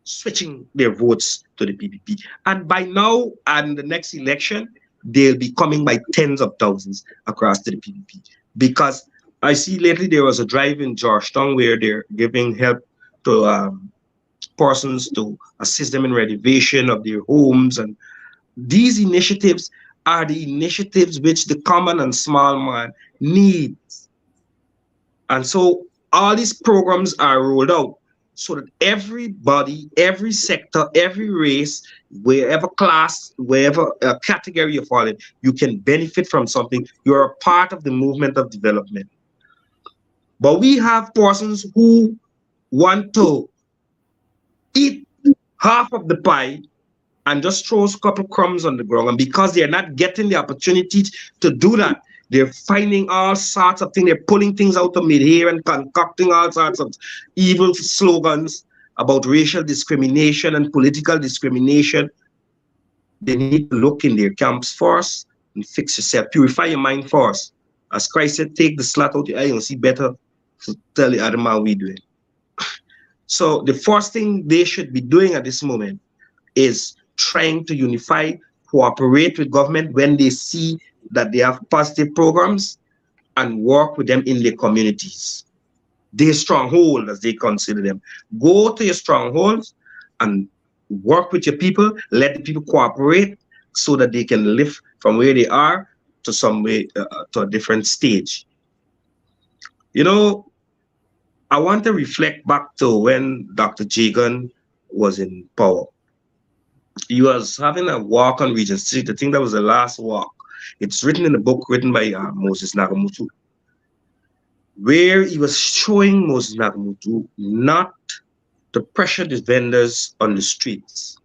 switching their votes to the PPP. And by now, and the next election, they'll be coming by tens of thousands across to the PPP. Because I see lately there was a drive in Georgetown where they're giving help to persons to assist them in renovation of their homes. And these initiatives are the initiatives which the common and small man needs. And so all these programs are rolled out so that everybody, every sector, every race, wherever class, wherever category you fall in, you can benefit from something. You're a part of the movement of development. But we have persons who want to eat half of the pie and just throws a couple crumbs on the ground. And because they're not getting the opportunity to do that, they're finding all sorts of things. They're pulling things out of mid-air and concocting all sorts of evil slogans about racial discrimination and political discrimination. They need to look in their camps first and fix yourself. Purify your mind first. As Christ said, take the slat out your eye and see better to tell the other man we do it. So the first thing they should be doing at this moment is trying to unify, cooperate with government when they see that they have positive programs, and work with them in their communities. Their stronghold, as they consider them. Go to your strongholds and work with your people, let the people cooperate so that they can live from where they are to some way, to a different stage. You know, I want to reflect back to when Dr. Jagan was in power. He was having a walk on Regent Street. I think that was the last walk. It's written in a book written by Moses Nagamutu, where he was showing Moses Nagamutu not to pressure the vendors on the streets.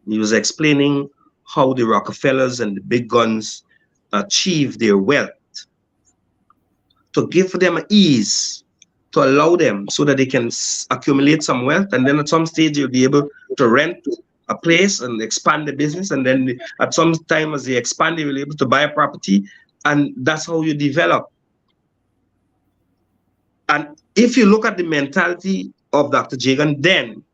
He was explaining how the Rockefellers and the big guns achieve their wealth, to give them ease, to allow them so that they can accumulate some wealth, and then at some stage you'll be able to rent a place and expand the business, and then at some time as they expand, they will be able to buy a property, and that's how you develop. And if you look at the mentality of Dr. Jagan then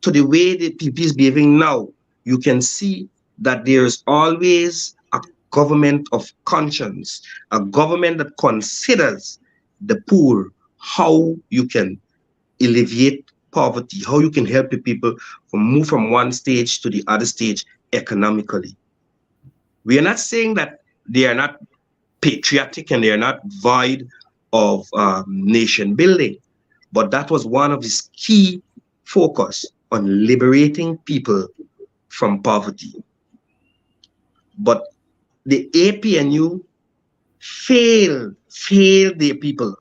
to the way the PP is behaving now, you can see that there's always a government of conscience, a government that considers the poor, how you can alleviate poverty, how you can help the people move from one stage to the other stage economically. We are not saying that they are not patriotic and they are not void of nation building, but that was one of his key focus on liberating people from poverty. But the APNU failed their people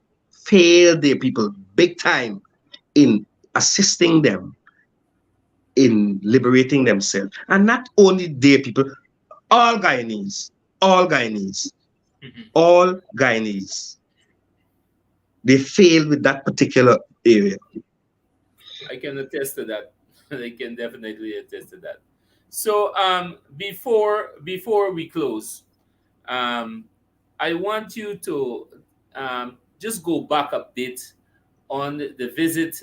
big time in assisting them in liberating themselves. And not only their people, all Guyanese, all Guyanese, Mhm. all Guyanese, they failed with that particular area. I can attest to that. I can definitely attest to that. So before we close, um, I want you to just go back a bit on the visit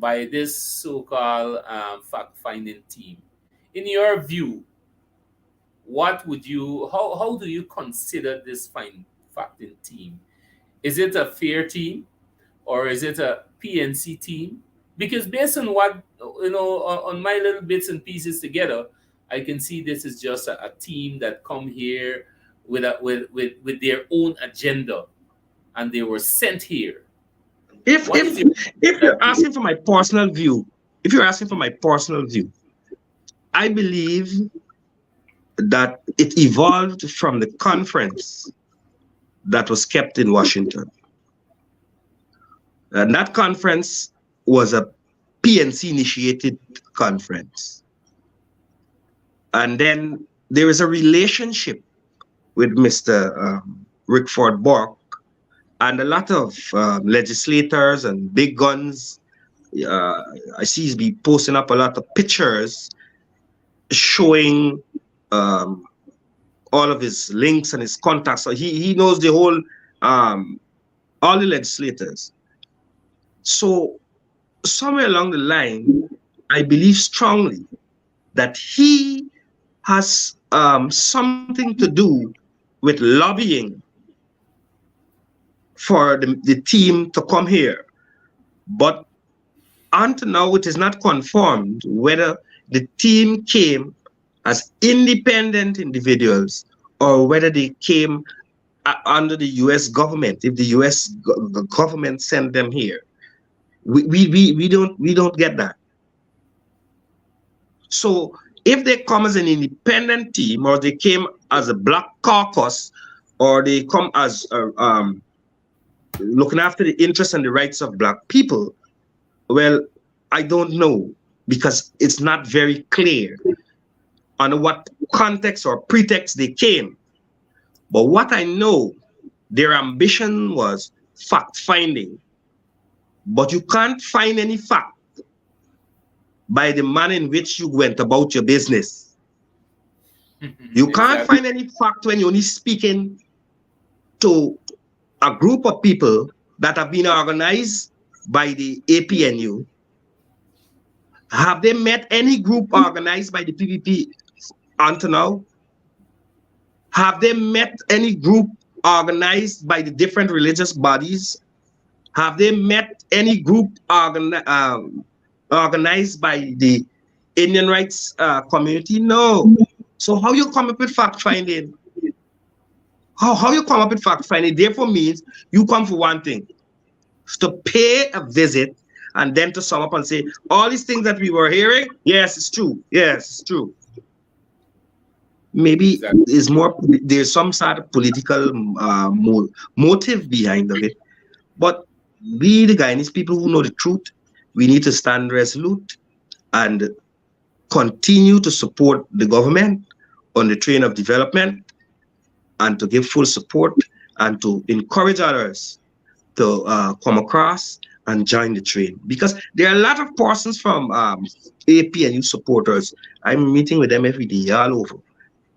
by this so-called fact-finding team. In your view, what would you how do you consider this fact-finding team? Is it a fair team or is it a PNC team? Because based on what on my little bits and pieces together, I can see this is just a team that come here with their own agenda, and they were sent here. If What if is your if that you're view? asking for my personal view, if you're asking for my personal view, I believe that it evolved from the conference that was kept in Washington. And that conference was a PNC initiated conference. And then there is a relationship with Mr. Rickford Bork and a lot of legislators and big guns. Uh, I see he's be posting up a lot of pictures showing um, all of his links and his contacts. So he knows the whole, all the legislators. So somewhere along the line, I believe strongly that he has something to do with lobbying for the team to come here. But until now, it is not confirmed whether the team came as independent individuals or whether they came under the U.S. government. If the U.S. Government sent them here, we don't get that. So if they come as an independent team, or they came as a black caucus, or they come as looking after the interests and the rights of black people, well, I don't know, because it's not very clear on what context or pretext they came. But what I know, their ambition was fact finding. But you can't find any fact by the manner in which you went about your business. You can't Exactly. find any fact when you're only speaking to a group of people that have been organized by the APNU. Have they met any group organized by the PPP until now? Have they met any group organized by the different religious bodies? Have they met any group organized by the Indian rights community? No. So how you come up with fact finding? How you come up with fact finding therefore means you come for one thing, to pay a visit and then to sum up and say all these things that we were hearing, yes, it's true. Yes, it's true. Maybe Exactly. there's some sort of political motive behind of it. But we, the Guyanese people who know the truth, we need to stand resolute and continue to support the government on the train of development, and to give full support and to encourage others to come across and join the train. Because there are a lot of persons from APNU supporters. I'm meeting with them every day all over.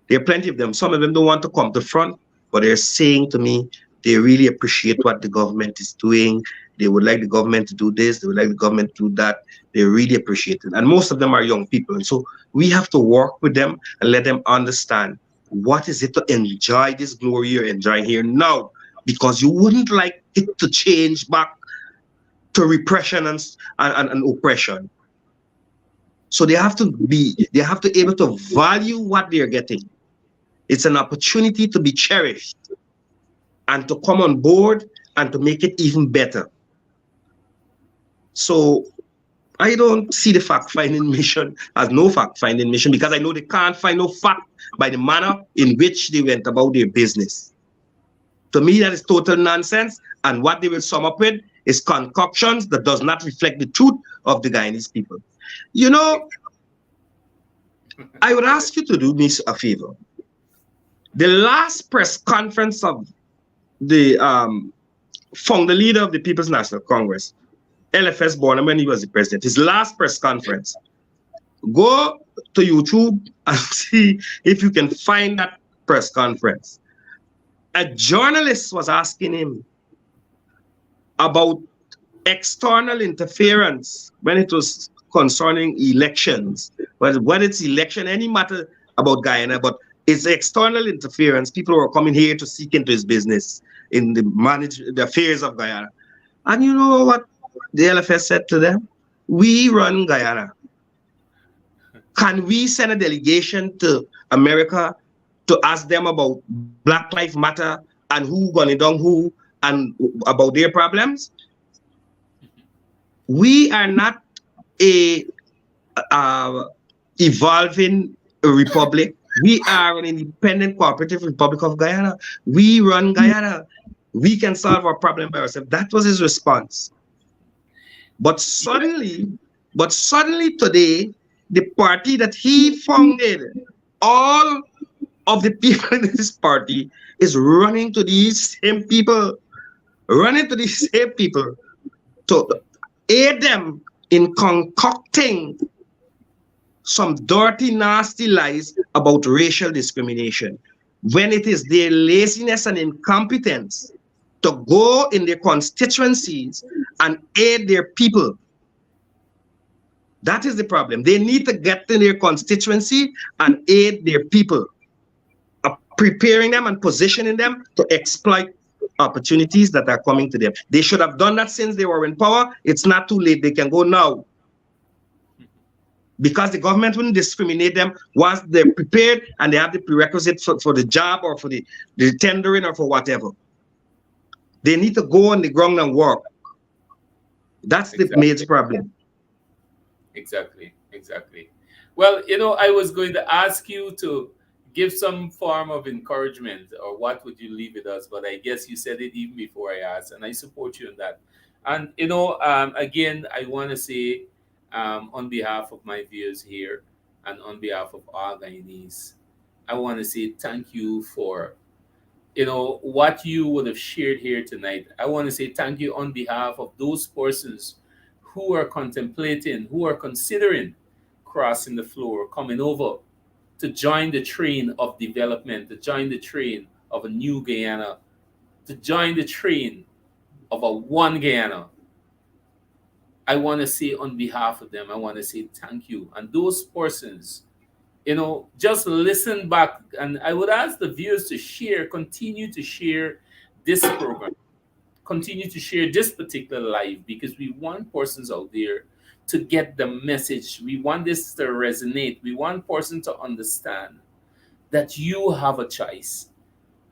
There are plenty of them. Some of them don't want to come to front, but they're saying to me they really appreciate what the government is doing. They would like the government to do this. They would like the government to do that. They really appreciate it. And most of them are young people. And so we have to work with them and let them understand what is it to enjoy this glory you're enjoying here now? Because you wouldn't like it to change back to repression and oppression. So they have to able to value what they're getting. It's an opportunity to be cherished and to come on board and to make it even better. So I don't see the fact-finding mission as no fact-finding mission because I know they can't find no fact by the manner in which they went about their business. To me, that is total nonsense. And what they will sum up with is concoctions that does not reflect the truth of the Guyanese people. You know, I would ask you to do me a favor. The last press conference of the founder leader of the People's National Congress, LFS Bonham, when he was the president, his last press conference, go to YouTube and see if you can find that press conference. A journalist was asking him about external interference when it was concerning elections. But when it's election, any matter about Guyana, but it's external interference. People were coming here to seek into his business in the affairs of Guyana. And you know what the LFS said to them? We run Guyana. Can we send a delegation to America to ask them about Black Lives Matter and who gonna down who and about their problems? We are not a evolving republic. We are an independent cooperative republic of Guyana. We run Guyana. We can solve our problem by ourselves. That was his response. But suddenly today, the party that he founded, all of the people in this party is running to these same people to aid them in concocting some dirty, nasty lies about racial discrimination, when it is their laziness and incompetence to go in their constituencies and aid their people. That is the problem. They need to get in their constituency and aid their people, preparing them and positioning them to exploit opportunities that are coming to them. They should have done that since they were in power. It's not too late. They can go now. Because the government wouldn't discriminate them once they're prepared and they have the prerequisites for the job or for the tendering or for whatever. They need to go on the ground and work. That's the major problem. Exactly. Well, I was going to ask you to give some form of encouragement, or what would you leave with us? But I guess you said it even before I asked, and I support you in that. And again, I want to say, on behalf of my viewers here and on behalf of all Guyanese, I want to say thank you for what you would have shared here tonight. I want to say thank you on behalf of those persons who are contemplating, who are considering crossing the floor, coming over to join the train of development, to join the train of a new Guyana, to join the train of a one Guyana. I want to say on behalf of them, I want to say thank you. And those persons, just listen back. And I would ask the viewers to share, continue to share this program, continue to share this particular live, because we want persons out there to get the message. We want this to resonate. We want person to understand that you have a choice.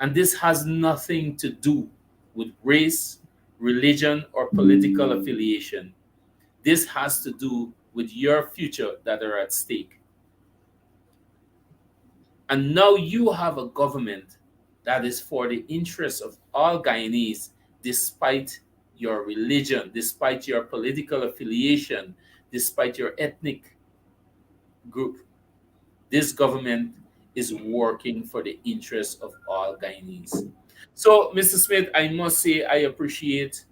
And this has nothing to do with race, religion, or political affiliation. This has to do with your future that are at stake. And now you have a government that is for the interests of all Guyanese, despite your religion, despite your political affiliation, despite your ethnic group. This government is working for the interests of all Guyanese. So, Mr. Smith, I must say I appreciate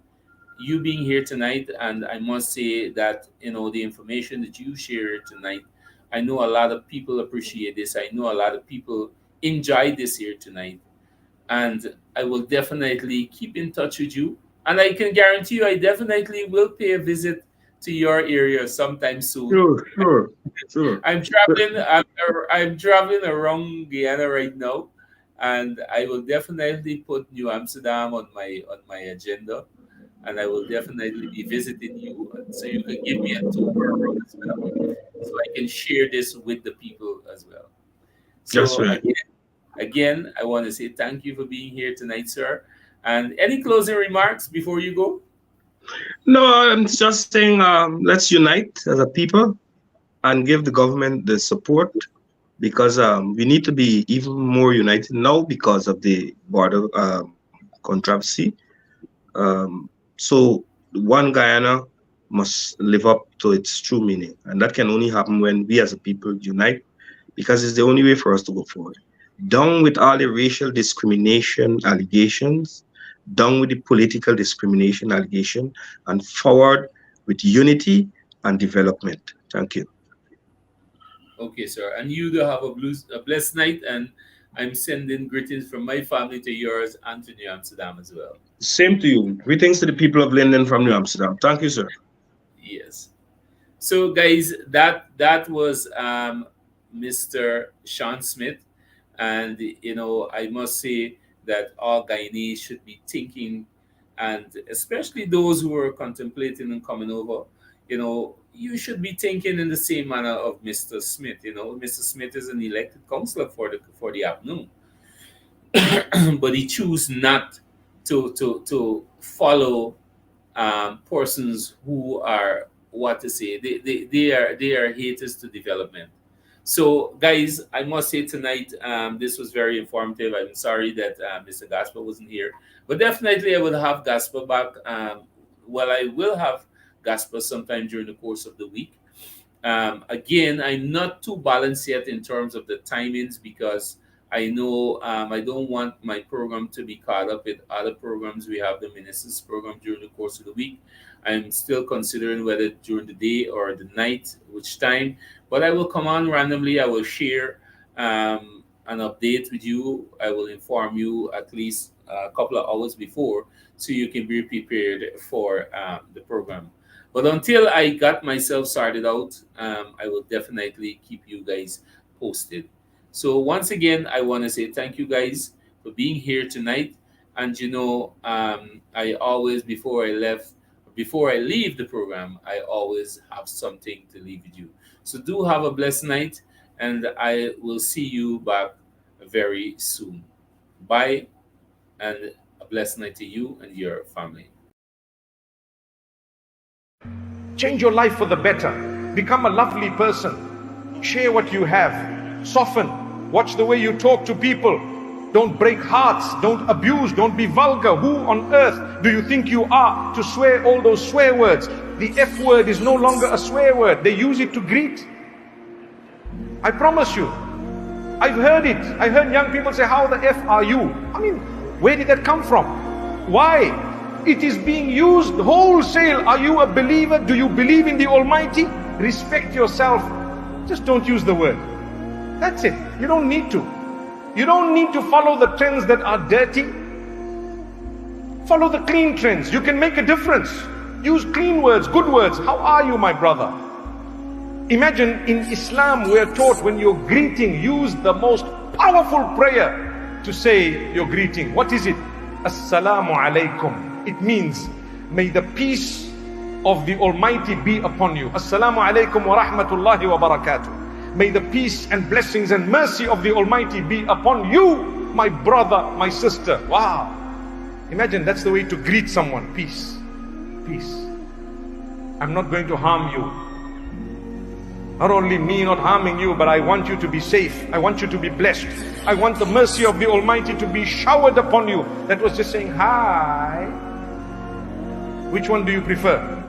you being here tonight, and I must say that the information that you shared tonight, I know a lot of people appreciate this. I know a lot of people enjoyed this here tonight, and I will definitely keep in touch with you. And I can guarantee you, I definitely will pay a visit to your area sometime soon. Sure, sure, sure. I'm traveling. I'm traveling around Guyana right now, and I will definitely put New Amsterdam on my agenda, and I will definitely be visiting you, so you can give me a tour around as well, so I can share this with the people as well. That's So right. again, I want to say thank you for being here tonight, sir. And any closing remarks before you go? No, I'm just saying, let's unite as a people and give the government the support because we need to be even more united now because of the border controversy. So one Guyana must live up to its true meaning, and that can only happen when we as a people unite because it's the only way for us to go forward. Down with all the racial discrimination allegations, down with the political discrimination allegation, and forward with unity and development. Thank you. Okay, sir. And you do have a blessed night, and I'm sending greetings from my family to yours and to New Amsterdam as well. Same to you. Greetings to the people of Linden from New Amsterdam. Thank you, sir. Yes. So, guys, that was Mr. Sean Smith, and I must say that all Guyanese should be thinking, and especially those who are contemplating and coming over, you should be thinking in the same manner of Mr. Smith. Mr. Smith is an elected councillor for the afternoon, but he choose not to follow persons who are what to say they are haters to development. So, guys, I must say tonight, this was very informative. I'm sorry that Mr. Gaspar wasn't here, but definitely I will have Gaspar back. I will have Gaspar sometime during the course of the week. Again, I'm not too balanced yet in terms of the timings because I know I don't want my program to be caught up with other programs. We have the minister's program during the course of the week. I'm still considering whether during the day or the night, which time. But I will come on randomly. I will share an update with you. I will inform you at least a couple of hours before so you can be prepared for the program. But until I got myself sorted out, I will definitely keep you guys posted. So once again, I want to say thank you guys for being here tonight. And I always before I leave the program, I always have something to leave with you. So do have a blessed night, and I will see you back very soon. Bye, and a blessed night to you and your family. Change your life for the better. Become a lovely person. Share what you have. Soften. Watch the way you talk to people. Don't break hearts. Don't abuse. Don't be vulgar. Who on earth do you think you are to swear all those swear words? The F word is no longer a swear word. They use it to greet. I promise you. I've heard it. I heard young people say, how the F are you? I mean, where did that come from? Why? It is being used wholesale. Are you a believer? Do you believe in the Almighty? Respect yourself. Just don't use the word. That's it. You don't need to. You don't need to follow the trends that are dirty. Follow the clean trends. You can make a difference. Use clean words, good words. How are you, my brother? Imagine in Islam we are taught when you're greeting, use the most powerful prayer to say your greeting. What is it? Assalamu alaikum. It means, may the peace of the Almighty be upon you. Assalamu alaikum wa rahmatullahi wa barakatuh. May the peace and blessings and mercy of the Almighty be upon you, my brother, my sister. Wow. Imagine that's the way to greet someone. Peace. Peace. I'm not going to harm you. Not only me not harming you, but I want you to be safe. I want you to be blessed. I want the mercy of the Almighty to be showered upon you. That was just saying hi. Which one do you prefer?